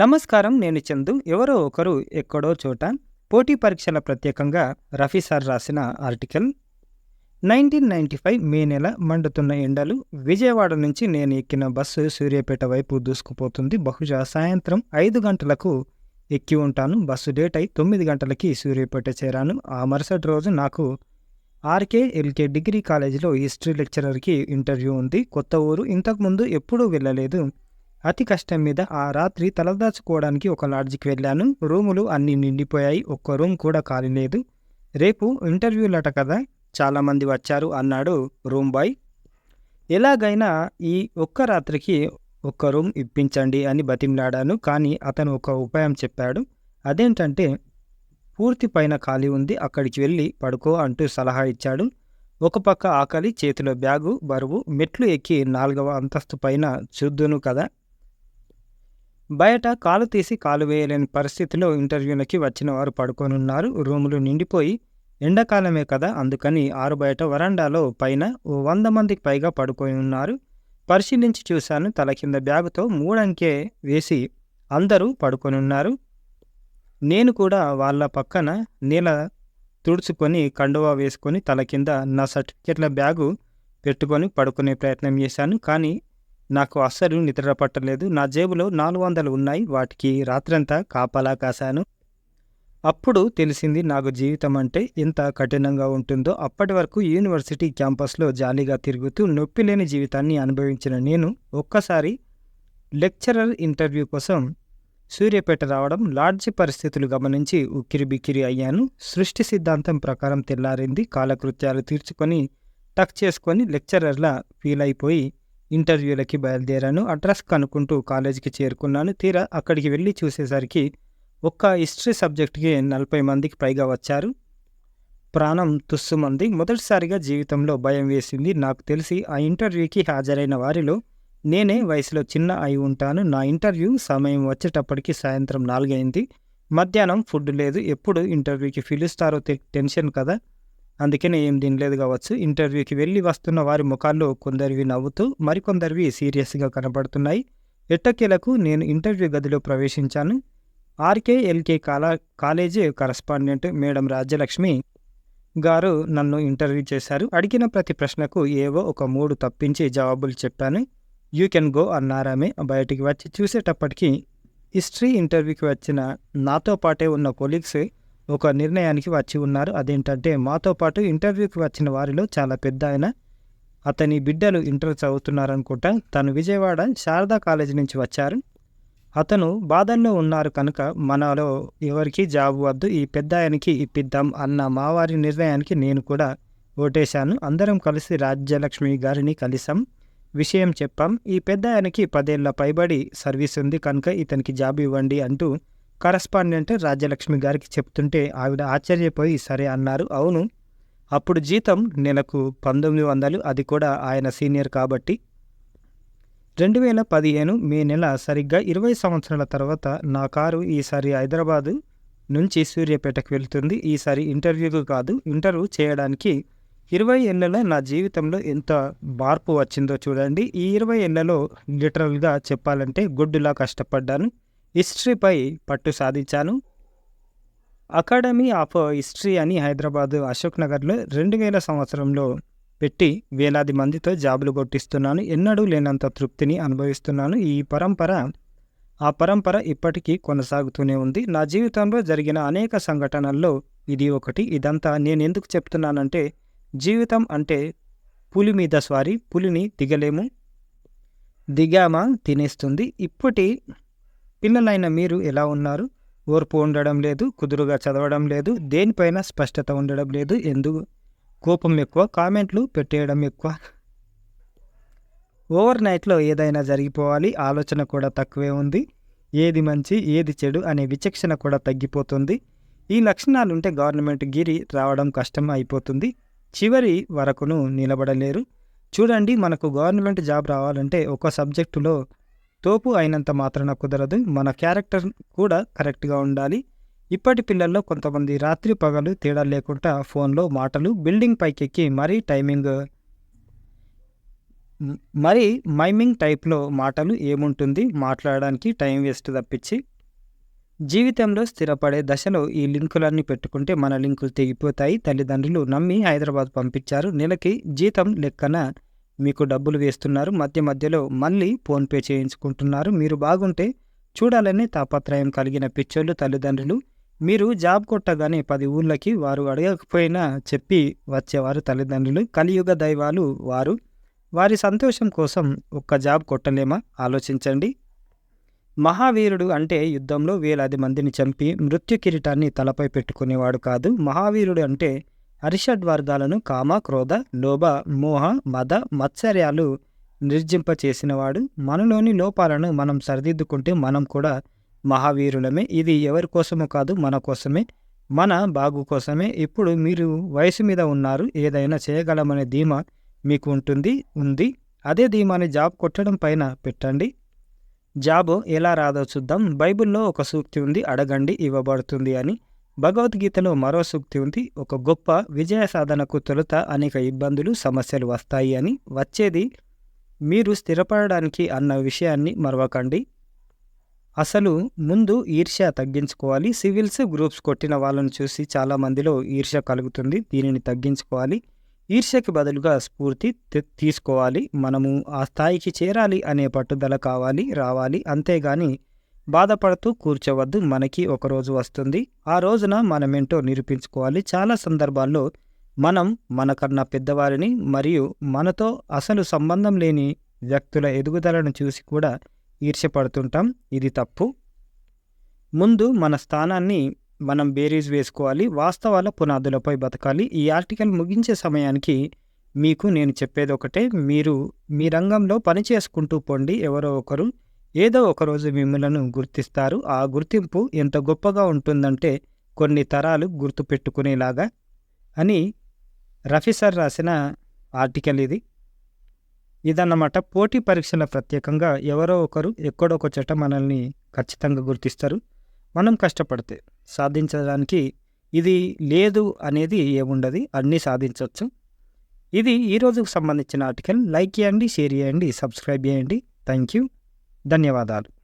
నమస్కారం. నేను చందు. ఎవరో ఒకరు ఎక్కడో చోట పోటీ పరీక్షల ప్రత్యేకంగా రఫీ సార్ రాసిన ఆర్టికల్. 1995 మే నెల మండుతున్న ఎండలు. విజయవాడ నుంచి నేను ఎక్కిన బస్సు సూర్యాపేట వైపు దూసుకుపోతుంది. బహుశా సాయంత్రం 5 గంటలకు ఎక్కి ఉంటాను. బస్సు డేట్ అయి 9 గంటలకి సూర్యాపేట చేరాను. ఆ మరుసటి రోజు నాకు ఆర్కేఎల్కే డిగ్రీ కాలేజీలో హిస్టరీ లెక్చరర్కి ఇంటర్వ్యూ ఉంది. కొత్త ఊరు, ఇంతకుముందు ఎప్పుడూ వెళ్ళలేదు. అతి కష్టం మీద ఆ రాత్రి తలదాచుకోవడానికి ఒక లాడ్జికి వెళ్ళాను. రూములు అన్నీ నిండిపోయాయి. ఒక్క రూమ్ కూడా ఖాళీ లేదు. రేపు ఇంటర్వ్యూలట కదా, చాలామంది వచ్చారు అన్నాడు రూమ్ బాయ్. ఎలాగైనా ఈ ఒక్క రాత్రికి ఒక్క రూమ్ ఇప్పించండి అని బతిమలాడాను. కానీ అతను ఒక ఉపాయం చెప్పాడు. అదేంటంటే, పూర్తి పైన ఖాళీ ఉంది, అక్కడికి వెళ్ళి పడుకో అంటూ సలహా ఇచ్చాడు. ఒక పక్క ఆకలి, చేతిలో బ్యాగు బరువు. మెట్లు ఎక్కి 4వ అంతస్తు పైన చూద్దును కదా. బయట కాలు తీసి కాలు వేయలేని పరిస్థితిలో ఇంటర్వ్యూలకి వచ్చిన వారు పడుకొనున్నారు. రూములు నిండిపోయి, ఎండాకాలమే కదా, అందుకని ఆరు బయట వరండాలో పైన ఓ 100 మందికి పైగా పడుకొని ఉన్నారు. పరిశీలించి చూశాను. తల కింద బ్యాగుతో 3 అంకె వేసి అందరూ పడుకొనున్నారు. నేను కూడా వాళ్ళ పక్కన నీళ్ళ తుడుచుకొని కండువా వేసుకొని తల కింద నా సర్టిఫికెట్ల బ్యాగు పెట్టుకొని పడుకునే ప్రయత్నం చేశాను. కానీ నాకు అస్సలు నిద్ర పట్టలేదు. నా జేబులో 400 ఉన్నాయి. వాటికి రాత్రంతా కాపలా కాశాను. అప్పుడు తెలిసింది నాకు జీవితం అంటే ఎంత కఠినంగా ఉంటుందో. అప్పటి వరకు యూనివర్సిటీ క్యాంపస్లో జాలీగా తిరుగుతూ నొప్పి లేని జీవితాన్ని అనుభవించిన నేను ఒక్కసారి లెక్చరర్ ఇంటర్వ్యూ కోసం సూర్యాపేట రావడం, లాడ్జి పరిస్థితులు గమనించి ఉక్కిరిబిక్కిరి అయ్యాను. సృష్టి సిద్ధాంతం ప్రకారం తెల్లారింది. కాలకృత్యాలు తీర్చుకొని టక్ చేసుకొని లెక్చరర్లా ఫీల్ అయిపోయి ఇంటర్వ్యూలకి బయలుదేరాను. అడ్రస్ కనుక్కుంటూ కాలేజీకి చేరుకున్నాను. తీరా అక్కడికి వెళ్ళి చూసేసరికి ఒక్క హిస్టరీ సబ్జెక్టుకి 40 మందికి పైగా వచ్చారు. ప్రాణం తుస్సుమంది. మొదటిసారిగా జీవితంలో భయం వేసింది. నాకు తెలిసి ఆ ఇంటర్వ్యూకి హాజరైన వారిలో నేనే వయసులో చిన్న అయి ఉంటాను. నా ఇంటర్వ్యూ సమయం వచ్చేటప్పటికి సాయంత్రం 4 అయింది. మధ్యాహ్నం ఫుడ్ లేదు. ఎప్పుడు ఇంటర్వ్యూకి పిలుస్తారో టెన్షన్ కదా, అందుకనే ఏం తినలేదు కావచ్చు. ఇంటర్వ్యూకి వెళ్ళి వస్తున్న వారి ముఖాల్లో కొందరివి నవ్వుతూ, మరికొందరివి సీరియస్గా కనబడుతున్నాయి. ఎట్టకేలకు నేను ఇంటర్వ్యూ గదిలో ప్రవేశించాను. ఆర్కేఎల్కే కాలేజీ కరస్పాండెంట్ మేడం రాజ్యలక్ష్మి గారు నన్ను ఇంటర్వ్యూ చేశారు. అడిగిన ప్రతి ప్రశ్నకు ఏవో ఒక 3 తప్పించి జవాబులు చెప్పాను. యూ కెన్ గో అన్నారామె. బయటికి వచ్చి చూసేటప్పటికి హిస్టరీ ఇంటర్వ్యూకి వచ్చిన నాతో పాటే ఉన్న కొలీగ్స్ ఒక నిర్ణయానికి వచ్చి ఉన్నారు. అదేంటంటే, మాతో పాటు ఇంటర్వ్యూకి వచ్చిన వారిలో చాలా పెద్ద ఆయన, అతని బిడ్డలు ఇంటర్ చదువుతున్నారనుకుంటా. తను విజయవాడ శారదా కాలేజీ నుంచి వచ్చారు. అతను బాధల్లో ఉన్నారు కనుక మనలో ఎవరికి జాబు వద్దు, ఈ పెద్ద ఆయనకి ఇప్పిద్దాం అన్న మావారి నిర్ణయానికి నేను కూడా ఓటేశాను. అందరం కలిసి రాజ్యలక్ష్మి గారిని కలిసాం. విషయం చెప్పాం. ఈ పెద్ద ఆయనకి 10 ఏళ్ల పైబడి సర్వీస్ ఉంది కనుక ఇతనికి జాబ్ ఇవ్వండి అంటూ కరస్పాండెంట్ రాజ్యలక్ష్మి గారికి చెప్తుంటే ఆవిడ ఆశ్చర్యపోయి సరే అన్నారు. అవును, అప్పుడు జీతం నెలకు 1900, అది కూడా ఆయన సీనియర్ కాబట్టి. 2015 మే నెల, సరిగ్గా 20 సంవత్సరాల తర్వాత నా కారు ఈసారి హైదరాబాదు నుంచి సూర్యాపేటకు వెళ్తుంది. ఈసారి ఇంటర్వ్యూకు కాదు, ఇంటర్వ్యూ చేయడానికి. 20 ఏళ్లలో నా జీవితంలో ఎంత మార్పు వచ్చిందో చూడండి. ఈ 20 ఏళ్లలో లిటరల్గా చెప్పాలంటే గొడ్డులా కష్టపడ్డాను. హిస్టరీపై పట్టు సాధించాను. అకాడమీ ఆఫ్ హిస్టరీ అని హైదరాబాద్ అశోక్ నగర్లో 2000 సంవత్సరంలో పెట్టి వేలాది మందితో జాబులు కొట్టిస్తున్నాను. ఎన్నడూ లేనంత తృప్తిని అనుభవిస్తున్నాను. ఆ పరంపర ఇప్పటికీ కొనసాగుతూనే ఉంది. నా జీవితంలో జరిగిన అనేక సంఘటనల్లో ఇది ఒకటి. ఇదంతా నేనెందుకు చెప్తున్నానంటే, జీవితం అంటే పులి మీద స్వారీ. పులిని దిగలేము, దిగామా తినేస్తుంది. ఇప్పటి పిల్లలైన మీరు ఎలా ఉన్నారు? ఓర్పు ఉండడం లేదు, కుదురుగా చదవడం లేదు, దేనిపైన స్పష్టత ఉండడం లేదు. ఎందుకు కోపం ఎక్కువ, కామెంట్లు పెట్టేయడం ఎక్కువ, ఓవర్ నైట్లో ఏదైనా జరిగిపోవాలి, ఆలోచన కూడా తక్కువే ఉంది. ఏది మంచి ఏది చెడు అనే విచక్షణ కూడా తగ్గిపోతుంది. ఈ లక్షణాలుంటే గవర్నమెంట్ గిరి రావడం కష్టం అయిపోతుంది. చివరి వరకును నిలబడలేరు. చూడండి, మనకు గవర్నమెంట్ జాబ్ రావాలంటే ఒక సబ్జెక్టులో తోపు అయినంత మాత్రాన కుదరదు. మన క్యారెక్టర్ కూడా కరెక్ట్గా ఉండాలి. ఇప్పటి పిల్లల్లో కొంతమంది రాత్రి పగలు తేడా లేకుండా ఫోన్లో మాటలు, బిల్డింగ్ పైకెక్కి మరీ మరి మైమింగ్ టైప్‌లో మాటలు ఏముంటుంది? మాట్లాడడానికి టైం వేస్ట్ తప్పించి. జీవితంలో స్థిరపడే దశలో ఈ లింకులన్నీ పెట్టుకుంటే మన లింకులు తెగిపోతాయి. తల్లిదండ్రులు నమ్మి హైదరాబాద్ పంపించారు. నెలకి జీతం లెక్కన మీకు డబ్బులు వేస్తున్నారు. మధ్య మధ్యలో మళ్ళీ ఫోన్‌పే చేయించుకుంటున్నారు. మీరు బాగుంటే చూడాలనే తాపత్రయం కలిగిన పిచ్చోళ్ళు తల్లిదండ్రులు. మీరు జాబ్ కొట్టగానే 10 ఊర్లకి వారు అడగకపోయినా చెప్పి వచ్చేవారు తల్లిదండ్రులు. కలియుగ దైవాలు వారు. వారి సంతోషం కోసం ఒక్క జాబ్ కొట్టలేమా? ఆలోచించండి. మహావీరుడు అంటే యుద్ధంలో వేలాది మందిని చంపి మృత్యు కిరీటాన్ని తలపై పెట్టుకునేవాడు కాదు. మహావీరుడు అంటే అరిషడ్ వర్గాలను కామ, క్రోధ, లోభ, మోహ, మద, మత్సర్యాలు నిర్జింపచేసినవాడు. మనలోని లోపాలను మనం సరిదిద్దుకుంటే మనం కూడా మహావీరులమే. ఇది ఎవరి కోసమో కాదు, మన కోసమే, మన బాగు కోసమే. ఇప్పుడు మీరు వయసు మీద ఉన్నారు. ఏదైనా చేయగలమనే ధీమా మీకు ఉంది. అదే ధీమాని జాబ్ కొట్టడం పైన పెట్టండి. జాబ్ ఎలా రాదో చూద్దాం. బైబిల్లో ఒక సూక్తి ఉంది, అడగండి ఇవ్వబడుతుంది అని. భగవద్గీతలో మరో సూక్తి ఉంది, ఒక గొప్ప విజయ సాధనకు తొలుత అనేక ఇబ్బందులు, సమస్యలు వస్తాయి అని. వచ్చేది మీరు స్థిరపడడానికి అన్న విషయాన్ని మరవకండి. అసలు ముందు ఈర్ష్య తగ్గించుకోవాలి. సివిల్స్, గ్రూప్స్ కొట్టిన వాళ్ళని చూసి చాలామందిలో ఈర్ష్య కలుగుతుంది. దీనిని తగ్గించుకోవాలి. ఈర్ష్యకి బదులుగా స్ఫూర్తి తీసుకోవాలి. మనము ఆ స్థాయికి చేరాలి అనే పట్టుదల రావాలి. అంతేగాని బాధపడుతూ కూర్చోవద్దు. మనకి ఒకరోజు వస్తుంది. ఆ రోజున మనమేంటో నిరూపించుకోవాలి. చాలా సందర్భాల్లో మనం మనకన్నా పెద్దవారిని మరియు మనతో అసలు సంబంధం లేని వ్యక్తుల ఎదుగుదలను చూసి కూడా ఈర్ష్యపడుతుంటాం. ఇది తప్పు. ముందు మన స్థానాన్ని మనం బేరీజ్ వేసుకోవాలి. వాస్తవాల పునాదులపై బతకాలి. ఈ ఆర్టికల్ ముగించే సమయానికి మీకు నేను చెప్పేది ఒకటే, మీరు మీ రంగంలో పని చేసుకుంటూ పోండి. ఎవరో ఒకరు ఏదో ఒకరోజు మిమ్మలను గుర్తిస్తారు. ఆ గుర్తింపు ఎంత గొప్పగా ఉంటుందంటే కొన్ని తరాలు గుర్తుపెట్టుకునేలాగా అని రఫీ సార్ రాసిన ఆర్టికల్ ఇది. ఇదన్నమాట. పోటీ పరీక్షల ప్రత్యేకంగా ఎవరో ఒకరు ఎక్కడో ఒక చోట మనల్ని ఖచ్చితంగా గుర్తిస్తారు. మనం కష్టపడితే సాధించడానికి ఇది లేదు అనేది ఏముండదు, అన్నీ సాధించవచ్చు. ఇది ఈరోజుకు సంబంధించిన ఆర్టికల్. లైక్ చేయండి, షేర్ చేయండి, సబ్స్క్రైబ్ చేయండి. Thank you. ధన్యవాదాలు.